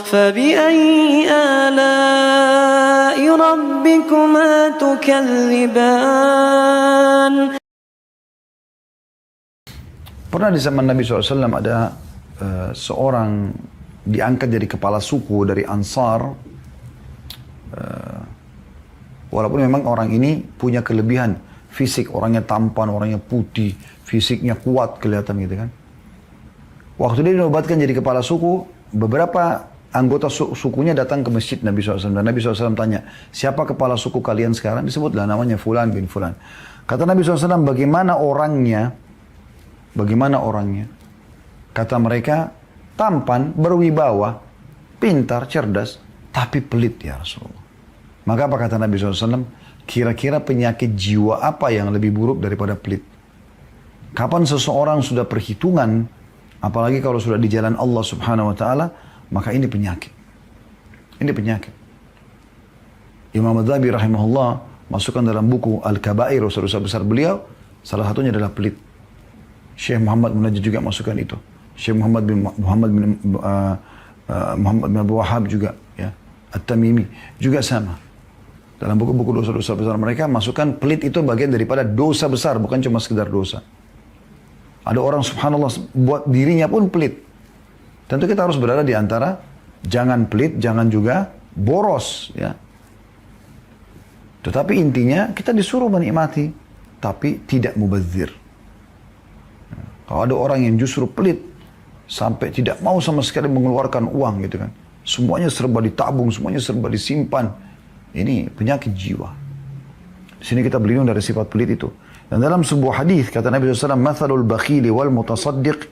فبأي آلاء ربكما تكذبان. Pernah di zaman Nabi SAW ada seorang diangkat jadi kepala suku dari Ansar. Walaupun memang orang ini punya kelebihan fisik, orangnya tampan, orangnya putih, fisiknya kuat kelihatan gitu kan. Waktu dia dinobatkan jadi kepala suku, beberapa anggota sukunya datang ke masjid Nabi SAW. Dan Nabi SAW tanya, siapa kepala suku kalian sekarang? Disebutlah namanya Fulan bin Fulan. Kata Nabi SAW, bagaimana orangnya? Bagaimana orangnya? Kata mereka, tampan, berwibawa, pintar, cerdas, tapi pelit ya Rasulullah. Maka apa kata Nabi SAW? Kira-kira penyakit jiwa apa yang lebih buruk daripada pelit? Kapan seseorang sudah perhitungan, apalagi kalau sudah di jalan Allah Subhanahu Wa Taala, maka ini penyakit. Ini penyakit. Imam Adzabi rahimahullah masukkan dalam buku Al-Kabair, dosa-dosa besar beliau, salah satunya adalah pelit. Syekh Muhammad Munajjid juga masukkan itu. Syekh Muhammad bin Abdul Wahhab juga, ya, At-Tamimi juga sama. Dalam buku-buku dosa-dosa besar mereka masukkan pelit itu bagian daripada dosa besar, bukan cuma sekedar dosa. Ada orang subhanallah buat dirinya pun pelit. Tentu kita harus berada di antara jangan pelit, jangan juga boros, ya. Tetapi intinya kita disuruh menikmati, tapi tidak mubazir. Kalau ada orang yang justru pelit, sampai tidak mau sama sekali mengeluarkan uang gitu kan. Semuanya serba ditabung, semuanya serba disimpan. Ini penyakit jiwa. Di sini kita berlindung dari sifat pelit itu. Dan dalam sebuah hadis kata Nabi SAW, "Mathalul bakhili wal mutasaddiq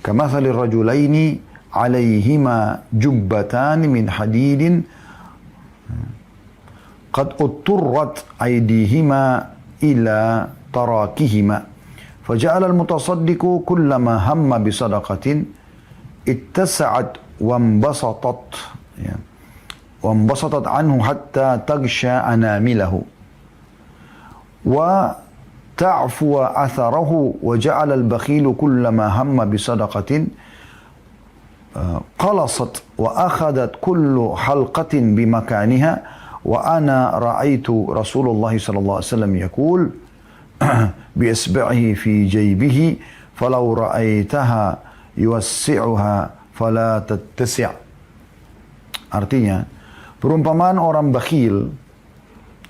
kamathalir rajulaini 'alaihima jubbatan min hadidin qad utturrat aydihima ila tarakihima." فجعل المتصدق كلما هم بصدقة اتسعت وانبسطت عنه حتى تغشى أنامله وتعفو أثره وجعل البخيل كلما هم بصدقة قلصت وأخذت كل حلقة بمكانها وأنا رأيت رسول الله صلى الله عليه وسلم يقول بإصبعه في جيبه فلو رأيتها يوسعها فلا تتسع. Artinya, perumpamaan orang bakhil,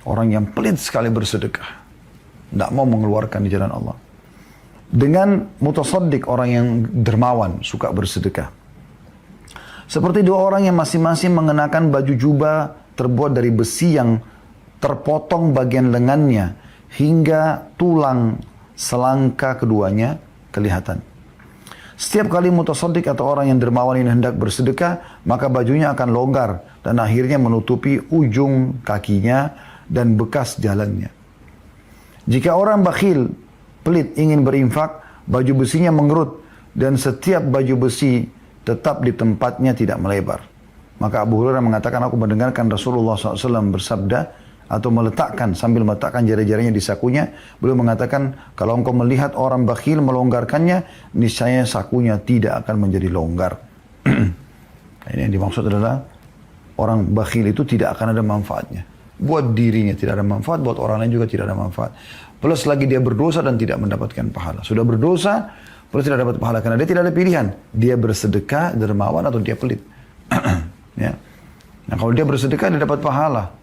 orang yang pelit sekali bersedekah, tidak mau mengeluarkan di jalan Allah, dengan mutasaddiq, orang yang dermawan, suka bersedekah. Seperti dua orang yang masing-masing mengenakan baju jubah terbuat dari besi yang terpotong bagian lengannya, hingga tulang selangka keduanya kelihatan. Setiap kali mutasaddiq atau orang yang dermawan ini hendak bersedekah, maka bajunya akan longgar dan akhirnya menutupi ujung kakinya dan bekas jalannya. Jika orang bakhil, pelit ingin berinfak, baju besinya mengerut dan setiap baju besi tetap di tempatnya tidak melebar. Maka Abu Hurairah mengatakan, aku mendengarkan Rasulullah SAW bersabda, atau sambil meletakkan jari-jarinya di sakunya, beliau mengatakan, kalau engkau melihat orang bakhil melonggarkannya, niscaya sakunya tidak akan menjadi longgar. Ini yang dimaksud adalah orang bakhil itu tidak akan ada manfaatnya. Buat dirinya tidak ada manfaat, buat orang lain juga tidak ada manfaat. Plus lagi dia berdosa dan tidak mendapatkan pahala. Sudah berdosa, plus tidak dapat pahala karena dia tidak ada pilihan. Dia bersedekah, dermawan, atau dia pelit. Ya. Nah kalau dia bersedekah, dia dapat pahala.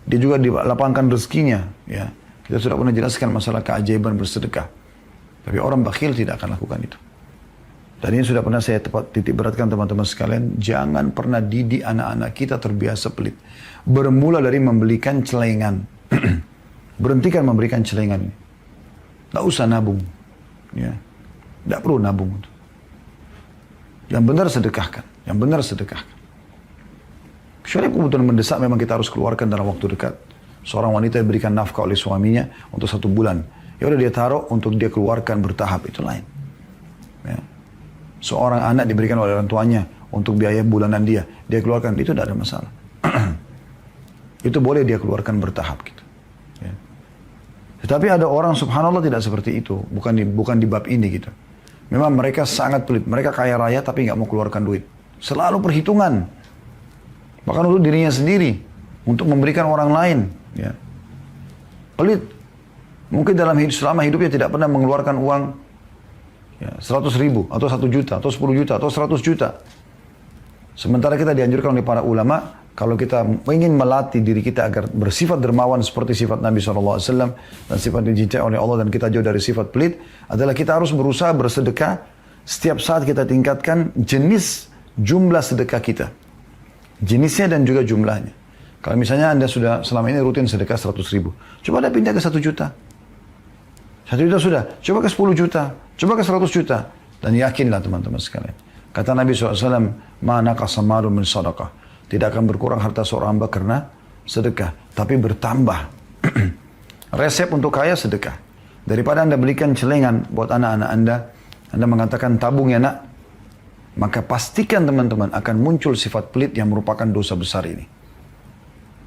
Dia juga dilapangkan rezekinya, ya. Kita sudah pernah jelaskan masalah keajaiban bersedekah. Tapi orang bakhil tidak akan lakukan itu. Dan ini sudah pernah saya titik beratkan teman-teman sekalian, jangan pernah didik anak-anak kita terbiasa pelit. Bermula dari membelikan celengan. Berhentikan memberikan celengan. Tidak usah nabung. Ya. Tidak perlu nabung. Yang benar sedekahkan. Yang benar sedekahkan. Kecuali kebutuhan mendesak memang kita harus keluarkan dalam waktu dekat. Seorang wanita diberikan nafkah oleh suaminya untuk 1 bulan. Ya udah dia taruh untuk dia keluarkan bertahap, itu lain. Ya. Seorang anak diberikan oleh orang tuanya untuk biaya bulanan dia keluarkan, itu tidak ada masalah. Itu boleh dia keluarkan bertahap gitu. Ya. Tetapi ada orang subhanallah tidak seperti itu, bukan di bab ini gitu. Memang mereka sangat pelit, mereka kaya raya tapi nggak mau keluarkan duit. Selalu perhitungan. Bahkan untuk dirinya sendiri. Untuk memberikan orang lain. Ya. Pelit. Mungkin dalam selama hidupnya tidak pernah mengeluarkan uang 100 ribu, atau 1 juta, atau 10 juta, atau 100 juta. Sementara kita dianjurkan oleh para ulama, kalau kita ingin melatih diri kita agar bersifat dermawan seperti sifat Nabi SAW dan sifat dicintai oleh Allah dan kita jauh dari sifat pelit, adalah kita harus berusaha bersedekah setiap saat kita tingkatkan jenis jumlah sedekah kita. Jenisnya dan juga jumlahnya. Kalau misalnya Anda sudah selama ini rutin sedekah 100 ribu, coba Anda pindah ke 1 juta. 1 juta sudah, coba ke 10 juta, coba ke 100 juta. Dan yakinlah teman-teman sekalian. Kata Nabi SAW, ma naqasa malun min sadaqah. Tidak akan berkurang harta seorang hamba karena sedekah, tapi bertambah. Resep untuk kaya sedekah. Daripada Anda belikan celengan buat anak-anak Anda mengatakan tabung ya nak, maka pastikan teman-teman akan muncul sifat pelit yang merupakan dosa besar ini.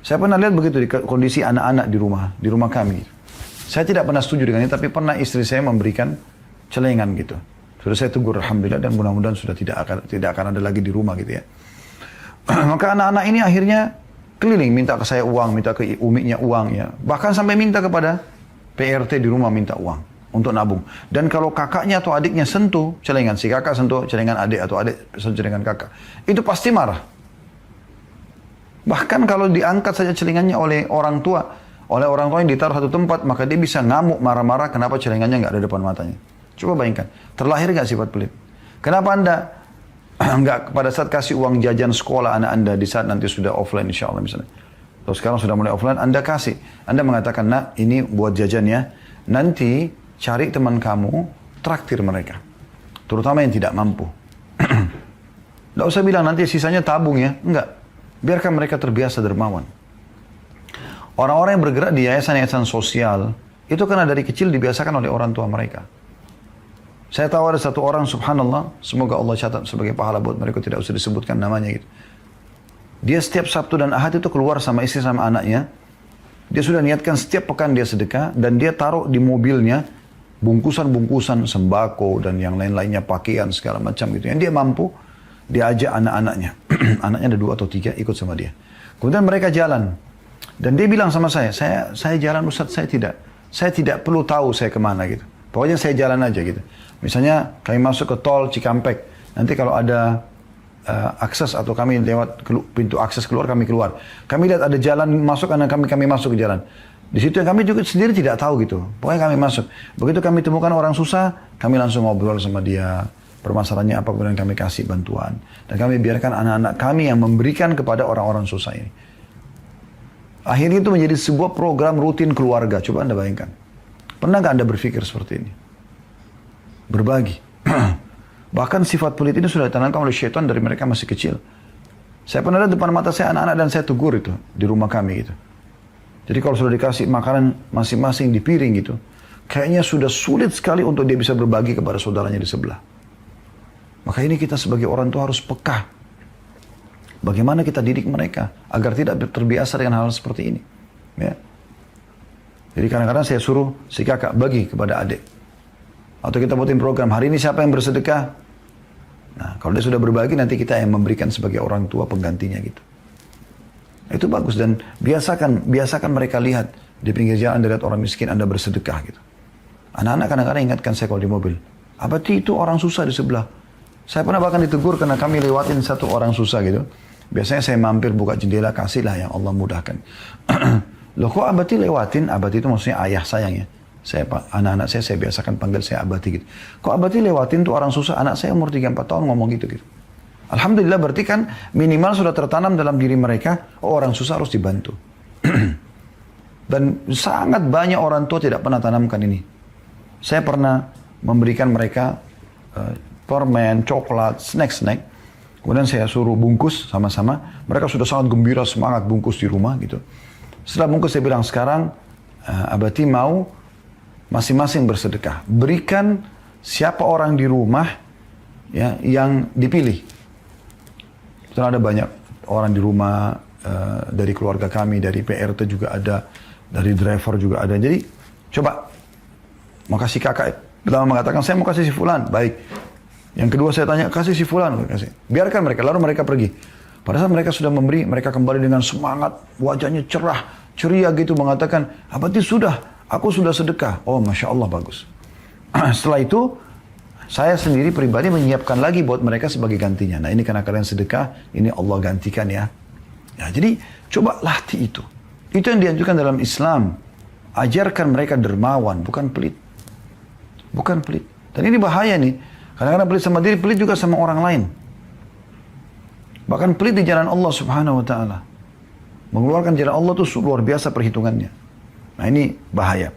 Saya pernah lihat begitu di kondisi anak-anak di rumah kami. Saya tidak pernah setuju dengan ini, tapi pernah istri saya memberikan celengan gitu. Sudah saya tegur, alhamdulillah, dan mudah-mudahan sudah tidak akan ada lagi di rumah gitu ya. Maka anak-anak ini akhirnya keliling, minta ke saya uang, minta ke umiknya uang ya. Bahkan sampai minta kepada PRT di rumah minta uang untuk nabung. Dan kalau kakaknya atau adiknya sentuh celengan, si kakak sentuh celengan adik atau adik sentuh celengan kakak, itu pasti marah. Bahkan kalau diangkat saja celengannya oleh orang tua yang ditaruh satu tempat, maka dia bisa ngamuk, marah-marah, kenapa celengannya nggak ada depan matanya. Coba bayangkan, terlahir nggak sifat pelit? Kenapa Anda nggak pada saat kasih uang jajan sekolah anak Anda di saat nanti sudah offline insya Allah misalnya. Terus sekarang sudah mulai offline, Anda kasih. Anda mengatakan, nak ini buat jajan ya, nanti cari teman kamu, traktir mereka. Terutama yang tidak mampu. Nggak usah bilang nanti sisanya tabung ya, enggak. Biarkan mereka terbiasa dermawan. Orang-orang yang bergerak di yayasan-yayasan sosial, itu karena dari kecil dibiasakan oleh orang tua mereka. Saya tahu ada satu orang, subhanallah, semoga Allah catat sebagai pahala buat mereka, tidak usah disebutkan namanya gitu. Dia setiap Sabtu dan Ahad itu keluar sama istri sama anaknya. Dia sudah niatkan setiap pekan dia sedekah, dan dia taruh di mobilnya bungkusan-bungkusan sembako dan yang lain-lainnya, pakaian segala macam gitu. Yang dia mampu, dia ajak anak-anaknya. Anaknya ada 2 atau 3 ikut sama dia. Kemudian mereka jalan. Dan dia bilang sama saya jalan Ustaz, saya tidak perlu tahu saya kemana gitu. Pokoknya saya jalan aja gitu. Misalnya kami masuk ke tol Cikampek, nanti kalau ada akses atau kami lewat pintu akses keluar, kami keluar. Kami lihat ada jalan masuk, anak kami masuk ke jalan. Di situ yang kami juga sendiri tidak tahu gitu. Pokoknya kami masuk. Begitu kami temukan orang susah, kami langsung ngobrol sama dia. Permasalahannya apa, kemudian kami kasih bantuan. Dan kami biarkan anak-anak kami yang memberikan kepada orang-orang susah ini. Akhirnya itu menjadi sebuah program rutin keluarga. Coba Anda bayangkan. Pernah nggak Anda berpikir seperti ini? Berbagi. Bahkan sifat pelit ini sudah ditanamkan oleh syaitan dari mereka masih kecil. Saya pernah lihat depan mata saya anak-anak dan saya tegur itu di rumah kami gitu. Jadi kalau sudah dikasih makanan masing-masing di piring gitu, kayaknya sudah sulit sekali untuk dia bisa berbagi kepada saudaranya di sebelah. Maka ini kita sebagai orang tua harus peka. Bagaimana kita didik mereka agar tidak terbiasa dengan hal seperti ini. Ya. Jadi kadang-kadang saya suruh si kakak bagi kepada adik. Atau kita buatin program, hari ini siapa yang bersedekah? Nah, kalau dia sudah berbagi, nanti kita yang memberikan sebagai orang tua penggantinya gitu. Itu bagus, dan biasakan mereka lihat di pinggir jalan, Anda lihat orang miskin, Anda bersedekah gitu. Anak-anak kadang-kadang ingatkan saya kalau di mobil, abati itu orang susah di sebelah. Saya pernah bahkan ditegur karena kami lewatin satu orang susah gitu. Biasanya saya mampir buka jendela, kasihlah yang Allah mudahkan. Loh kok abati lewatin? Abati itu maksudnya ayah sayang ya. Anak-anak saya biasakan panggil saya abati gitu. Kok abati lewatin tuh orang susah? Anak saya umur 3-4 tahun ngomong gitu. Alhamdulillah, berarti kan minimal sudah tertanam dalam diri mereka, orang susah harus dibantu. Dan sangat banyak orang tua tidak pernah tanamkan ini. Saya pernah memberikan mereka permen, coklat, snack. Kemudian saya suruh bungkus sama-sama. Mereka sudah sangat gembira, semangat bungkus di rumah gitu. Setelah bungkus saya bilang, sekarang abati mau masing-masing bersedekah. Berikan siapa orang di rumah ya, yang dipilih. Setelah ada banyak orang di rumah, dari keluarga kami, dari PRT juga ada, dari driver juga ada. Jadi coba, mau kasih kakak, pertama mengatakan saya mau kasih si fulan, baik. Yang kedua saya tanya, kasih si fulan, kasih. Biarkan mereka, lalu mereka pergi. Pada saat mereka sudah memberi, mereka kembali dengan semangat, wajahnya cerah, ceria gitu, mengatakan, berarti sudah, aku sudah sedekah. Oh, Masya Allah, bagus. Setelah itu, saya sendiri pribadi menyiapkan lagi buat mereka sebagai gantinya. Nah, ini karena kalian sedekah, ini Allah gantikan ya. Ya, jadi coba latih itu. Itu yang dianjurkan dalam Islam. Ajarkan mereka dermawan, bukan pelit. Bukan pelit. Dan ini bahaya nih. Kadang-kadang pelit sama diri, pelit juga sama orang lain. Bahkan pelit di jalan Allah subhanahu wa ta'ala. Mengeluarkan jalan Allah itu luar biasa perhitungannya. Nah, ini bahaya.